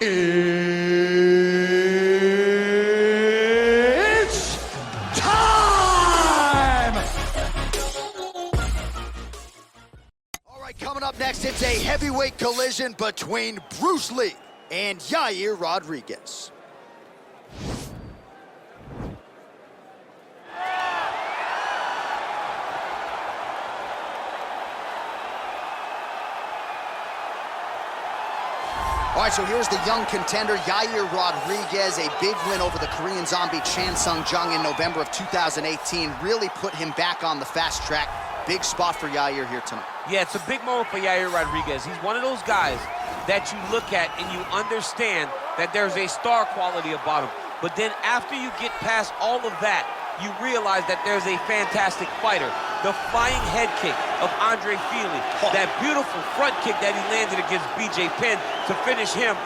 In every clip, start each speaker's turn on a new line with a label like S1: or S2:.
S1: It's time! All right, coming up next, it's a heavyweight collision between Bruce Lee and Yair Rodríguez. All right, so here's the young contender, Yair Rodríguez, a big win over the Korean zombie Chan Sung Jung in November of 2018. Really put him back on the fast track. Big spot for Yair here tonight.
S2: Yeah, it's a big moment for Yair Rodríguez. He's one of those guys that you look at and you understand that there's a star quality about him. But then after you get past all of that, you realize that there's a fantastic fighter. The flying head kick of Andre Feely, that beautiful front kick that he landed against BJ Penn to finish him,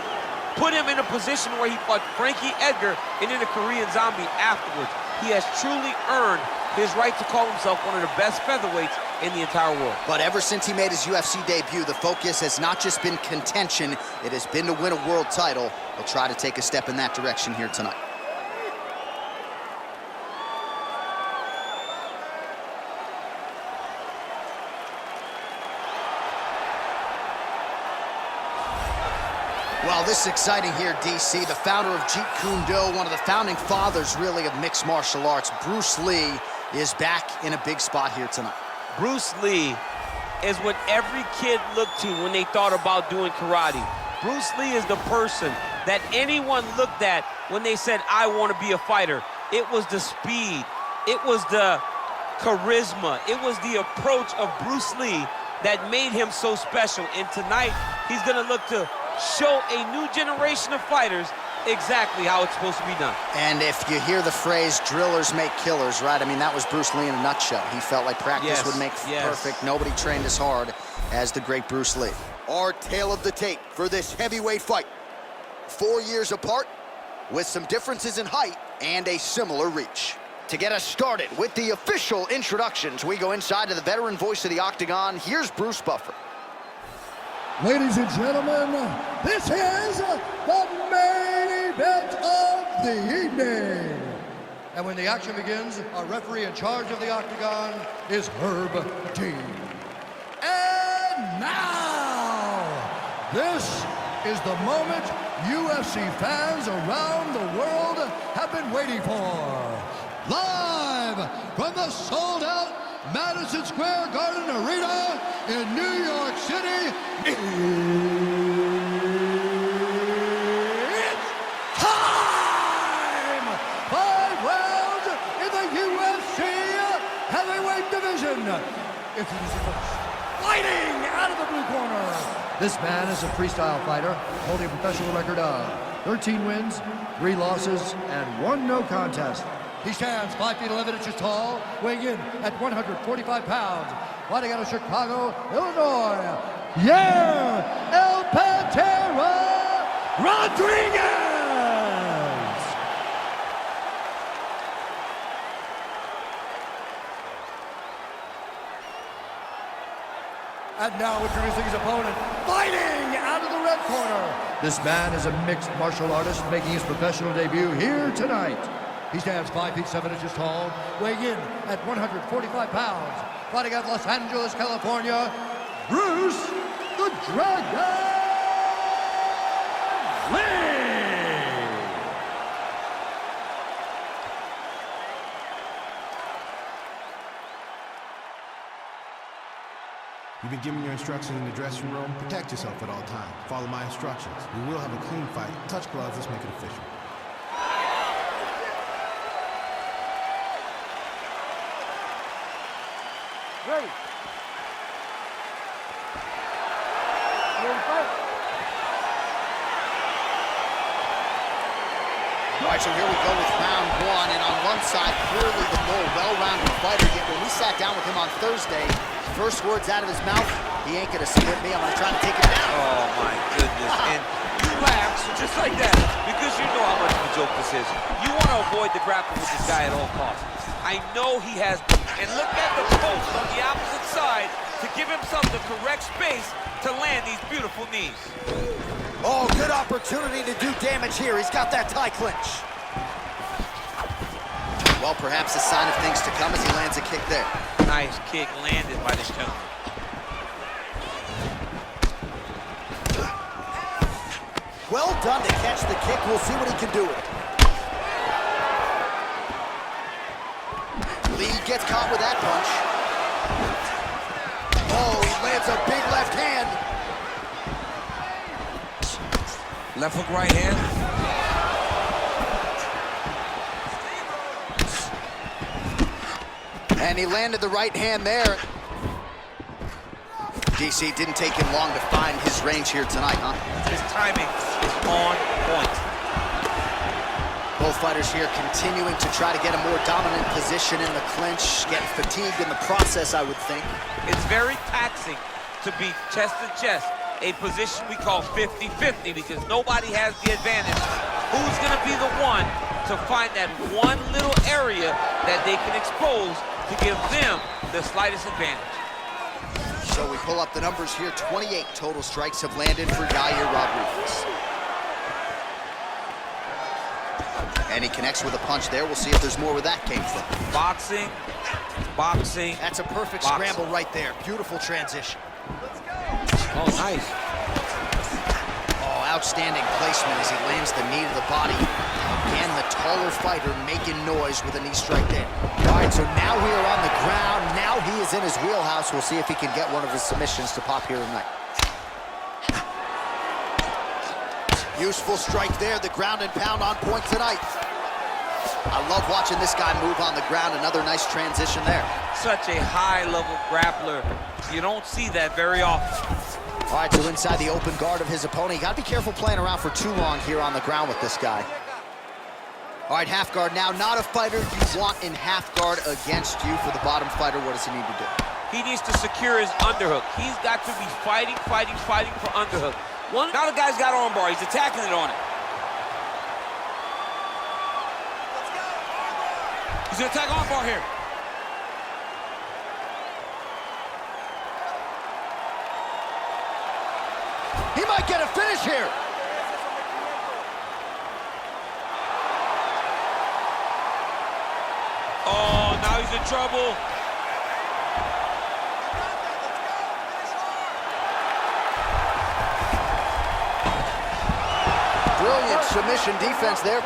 S2: put him in a position where he fought Frankie Edgar and then the Korean Zombie afterwards. He has truly earned his right to call himself one of the best featherweights in the entire world.
S1: But ever since he made his UFC debut, the focus has not just been contention, it has been to win a world title. He'll try to take a step in that direction here tonight. Well, this is exciting here, DC. The founder of Jeet Kune Do, one of the founding fathers, really, of mixed martial arts, Bruce Lee, is back in a big spot here tonight.
S2: Bruce Lee is what every kid looked to when they thought about doing karate. Bruce Lee is the person that anyone looked at when they said, I want to be a fighter. It was the speed. It was the charisma. It was the approach of Bruce Lee that made him so special. And tonight, he's going to look to show a new generation of fighters exactly how it's supposed to be done.
S1: And if you hear the phrase, drillers make killers, right? I mean, that was Bruce Lee in a nutshell. He felt like practice would make perfect. Nobody trained as hard as the great Bruce Lee. Our tale of the tape for this heavyweight fight. 4 years apart, with some differences in height and a similar reach. To get us started with the official introductions, we go inside to the veteran voice of the Octagon. Here's Bruce Buffer.
S3: Ladies and gentlemen, this is the main event of the evening. And when the action begins, our referee in charge of the Octagon is Herb Dean. And now, this is the moment UFC fans around the world have been waiting for. Live from the sold-out Madison Square Garden Arena in New York City, it's time! 5 rounds in the UFC heavyweight division. Introducing first, fighting out of the blue corner. This man is a freestyle fighter holding a professional record of 13 wins, 3 losses, and 1 no contest. He stands 5 feet 11 inches tall, weighing in at 145 pounds. Fighting out of Chicago, Illinois, Yair El Pantera Rodríguez! And now introducing his opponent, fighting out of the red corner. This man is a mixed martial artist making his professional debut here tonight. He stands 5 feet 7 inches tall, weighing in at 145 pounds. Fighting out of Los Angeles, California, Bruce the Dragon Lee!
S4: You've been given your instructions in the dressing room. Protect yourself at all times. Follow my instructions. We will have a clean fight. Touch gloves, let's make it official.
S3: Ready.
S1: All right, so here we go with round 1, and on one side, clearly the more well-rounded fighter. Yet when we sat down with him on Thursday, first words out of his mouth, he ain't gonna split me, I'm gonna try to take it down.
S2: Oh my goodness, and you laughed just like that, because you know how much of a joke this is. You want to avoid the grappling with this guy at all costs. I know he has, and look at the post on the opposite side to give himself the correct space to land these beautiful knees.
S1: Oh, good opportunity to do damage here. He's got that tie clinch. Well, perhaps a sign of things to come as he lands a kick there.
S2: Nice kick landed by this gentleman.
S1: Well done to catch the kick. We'll see what he can do with it. Lee gets caught with that punch. Oh, he lands a big left hand.
S2: Left hook, right hand.
S1: And he landed the right hand there. DC didn't take him long to find his range here tonight, huh?
S2: His timing is on point.
S1: Both fighters here continuing to try to get a more dominant position in the clinch, getting fatigued in the process, I would think.
S2: It's very taxing to be chest to chest, a position we call 50-50 because nobody has the advantage. Who's gonna be the one to find that one little area that they can expose to give them the slightest advantage?
S1: So we pull up the numbers here. 28 total strikes have landed for Yair Rodríguez. And he connects with a punch there. We'll see if there's more where that came from.
S2: Boxing, boxing.
S1: That's a perfect
S2: boxing.
S1: scramble right there. Beautiful transition.
S2: Oh, nice.
S1: Oh, outstanding placement as he lands the knee to the body. Again, the taller fighter making noise with a knee strike there. All right, so now we are on the ground. Now he is in his wheelhouse. We'll see if he can get one of his submissions to pop here tonight. Useful strike there. The ground and pound on point tonight. I love watching this guy move on the ground. Another nice transition there.
S2: Such a high-level grappler. You don't see that very often.
S1: All right, so inside the open guard of his opponent. You got to be careful playing around for too long here on the ground with this guy. All right, half guard now. Not a fighter you want in half guard against you. For the bottom fighter, what does he need to do?
S2: He needs to secure his underhook. He's got to be fighting for underhook. Now the guy's got armbar. He's attacking it on it. He's gonna attack armbar here.
S1: He might get a finish here.
S2: Oh, now he's in trouble.
S1: Brilliant submission defense there.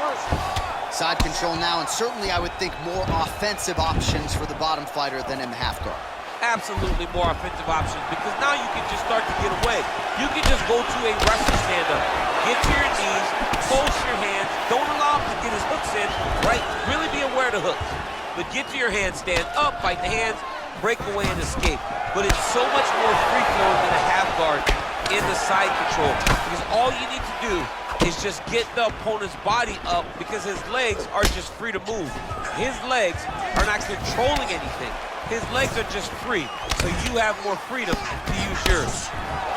S1: Side control now, and certainly I would think more offensive options for the bottom fighter than in the half guard.
S2: Absolutely more offensive options because now you can just start to get away. You can just go to a wrestling stand-up. Get to your knees, post your hands, don't allow him to get his hooks in, right? Really be aware of the hooks. But get to your hands, stand up, fight the hands, break away and escape. But it's so much more free-flowing than a half guard in the side control because all you need to do is just get the opponent's body up because his legs are just free to move. His legs are not controlling anything. His legs are just free, so you have more freedom to use yours.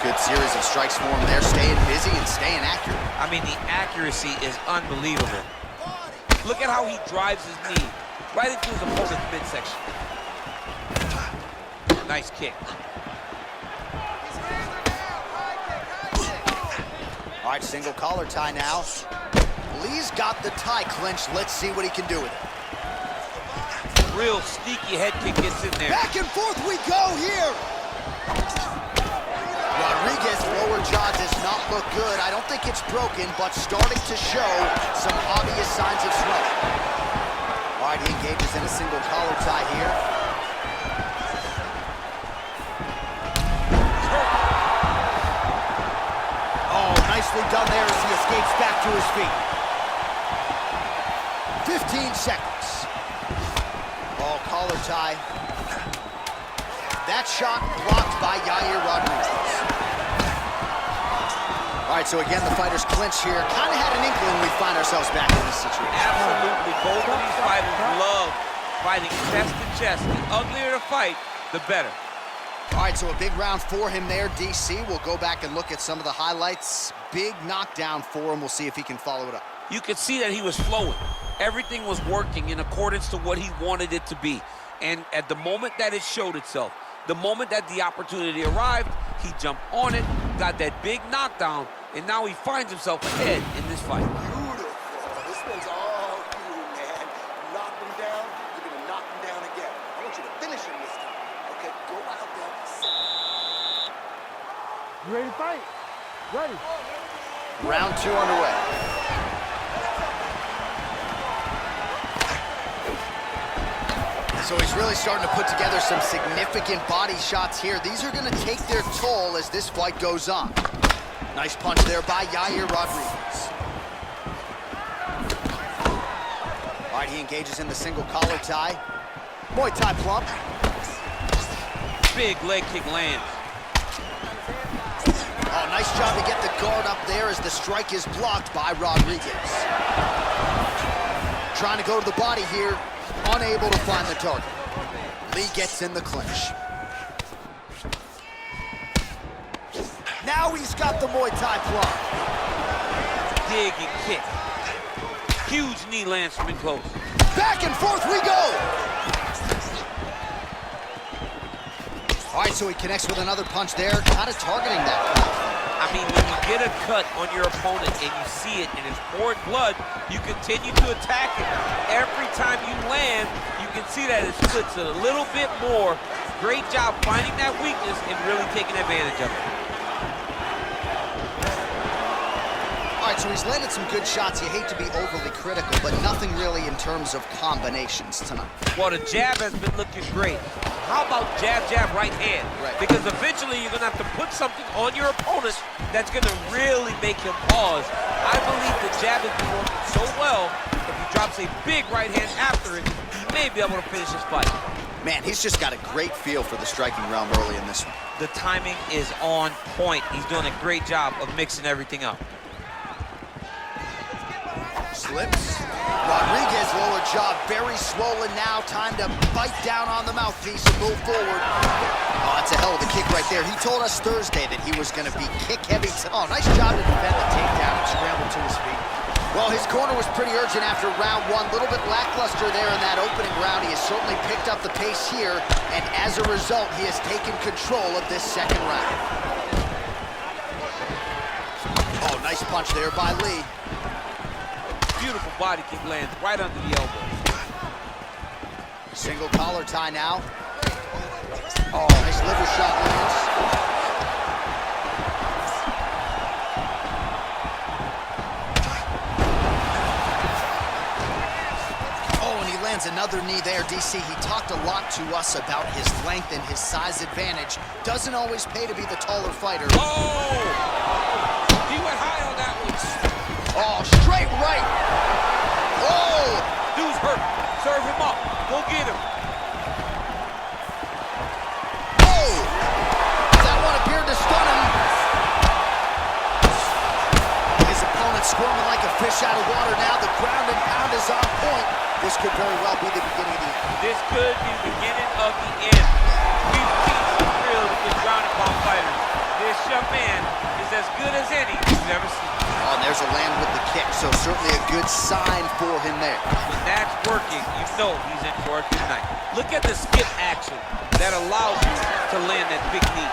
S1: Good series of strikes for him there, staying busy and staying accurate.
S2: I mean, the accuracy is unbelievable. Look at how he drives his knee right into his opponent's midsection. Nice kick.
S1: All right, single collar tie now. Lee's got the tie clinched. Let's see what he can do with it.
S2: Real sneaky head kick gets in there.
S1: Back and forth we go here. Rodríguez lower jaw does not look good. I don't think it's broken, but starting to show some obvious signs of swelling. All right, he engages in a single collar tie here. Oh, nicely done there as he escapes back to his feet. 15 seconds. Oh, collar tie. That shot blocked by Yair Rodríguez. All right, so again, the fighters clinch here. Kind of had an inkling we find ourselves back in this situation.
S2: Absolutely. Both of these fighters love fighting chest to chest. The uglier the fight, the better.
S1: All right, so a big round for him there, DC. We'll go back and look at some of the highlights. Big knockdown for him. We'll see if he can follow it up.
S2: You could see that he was flowing. Everything was working in accordance to what he wanted it to be. And at the moment that it showed itself, the moment that the opportunity arrived, he jumped on it, got that big knockdown, and now he finds himself ahead in this fight.
S5: Beautiful. This one's all you, man. You knocked him down, you're gonna knock him down again. I want you to finish him this time. Okay, go out there and set.
S6: You ready to fight? Ready.
S1: Round 2 underway. So he's really starting to put together some significant body shots here. These are going to take their toll as this fight goes on. Nice punch there by Yair Rodríguez. All right, he engages in the single collar tie. Muay Thai plump.
S2: Big leg kick lands.
S1: Oh, nice job to get the guard up there as the strike is blocked by Rodríguez. Trying to go to the body here, unable to find the target. Lee gets in the clinch. Now he's got the Muay Thai plump.
S2: Dig and kick. Huge knee lands from in close.
S1: Back and forth we go! All right, so he connects with another punch there, kind of targeting that.
S2: I mean, when you get a cut on your opponent and you see it and it's pouring blood, you continue to attack it. Every time you land, you can see that it splits a little bit more. Great job finding that weakness and really taking advantage of it.
S1: All right, so he's landed some good shots. You hate to be overly critical, but nothing really in terms of combinations tonight.
S2: Well, the jab has been looking great. How about jab, jab, right hand?
S1: Right.
S2: Because eventually you're going to have to put something on your opponent that's going to really make him pause. I believe the jab has been working so well, if he drops a big right hand after it, he may be able to finish his fight.
S1: Man, he's just got a great feel for the striking realm early in this one.
S2: The timing is on point. He's doing a great job of mixing everything up.
S1: Slips. Rodríguez, lower jaw, very swollen now. Time to bite down on the mouthpiece and move forward. Oh, that's a hell of a kick right there. He told us Thursday that he was going to be kick-heavy. Oh, nice job to defend the takedown and scramble to his feet. Well, his corner was pretty urgent after round 1. A little bit lackluster there in that opening round. He has certainly picked up the pace here, and as a result, he has taken control of this second round. Oh, nice punch there by Lee.
S2: Beautiful body kick lands right under the elbow.
S1: Single collar tie now. Oh, nice liver shot lands. Oh, and he lands another knee there, DC. He talked a lot to us about his length and his size advantage. Doesn't always pay to be the taller fighter.
S2: Oh! He went high on that one.
S1: Oh, straight right. Oh!
S2: Dude's hurt. Serve him up. Go get him.
S1: Oh! That one appeared to stun him. His opponent squirming like a fish out of water now. The ground and pound is on point. This could very well be the beginning of the end.
S2: This could be the beginning of the end. We've seen some real good ground and pound fighters. This young man is as good as any you've ever seen.
S1: Oh, and there's a land with the kick, so certainly a good sign for him there.
S2: When that's working, you know he's in for a good night. Look at the skip action that allows you to land that big knee.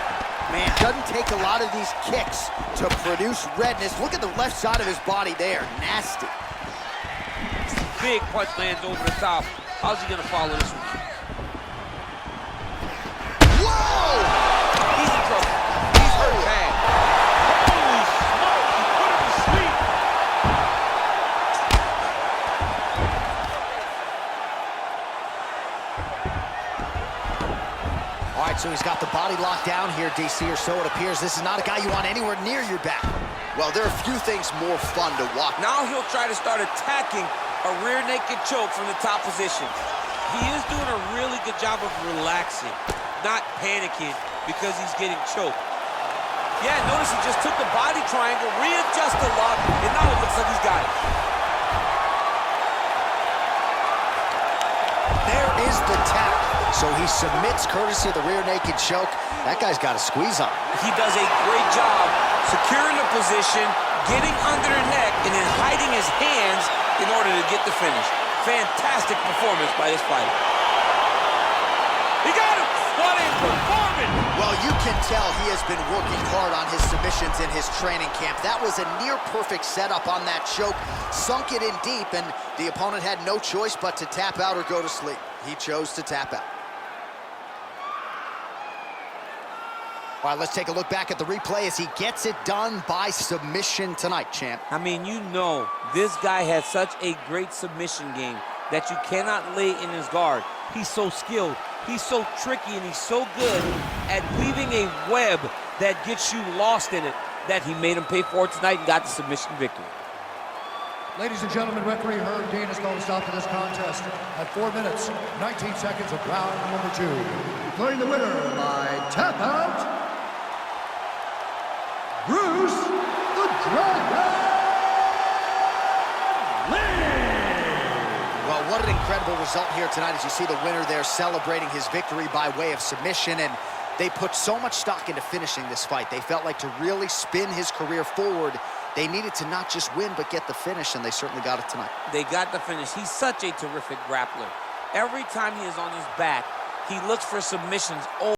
S1: Man, doesn't take a lot of these kicks to produce redness. Look at the left side of his body there. Nasty.
S2: Big punch lands over the top. How's he gonna follow this one?
S1: Whoa!
S2: He's in trouble. He's hurt bad. Holy smoke, he put him to sleep.
S1: All right, so he's got the body locked down here, DC, or so it appears. This is not a guy you want anywhere near your back. Well, there are a few things more fun to watch.
S2: Now he'll try to start attacking a rear naked choke from the top position. He is doing a really good job of relaxing, not panicking because he's getting choked. Yeah, notice he just took the body triangle, readjusted the lock, and now it looks like he's got it.
S1: There is the tap. So he submits courtesy of the rear naked choke. That guy's got a squeeze on.
S2: He does a great job securing the position, getting under the neck, and then hiding his hands in order to get the finish. Fantastic performance by this fighter. He got him! What a performance!
S1: Well, you can tell he has been working hard on his submissions in his training camp. That was a near-perfect setup on that choke. Sunk it in deep, and the opponent had no choice but to tap out or go to sleep. He chose to tap out. All right, let's take a look back at the replay as he gets it done by submission tonight, champ.
S2: I mean, you know, this guy has such a great submission game that you cannot lay in his guard. He's so skilled, he's so tricky, and he's so good at weaving a web that gets you lost in it that he made him pay for it tonight and got the submission victory.
S3: Ladies and gentlemen, referee Herb Dean has called a stop to this contest at 4 minutes, 19 seconds of round number 2. Declaring the winner by tap out, Bruce the Dragon Lee!
S1: Well, what an incredible result here tonight as you see the winner there celebrating his victory by way of submission, and they put so much stock into finishing this fight. They felt like to really spin his career forward, they needed to not just win but get the finish, and they certainly got it tonight.
S2: They got the finish. He's such a terrific grappler. Every time he is on his back, he looks for submissions.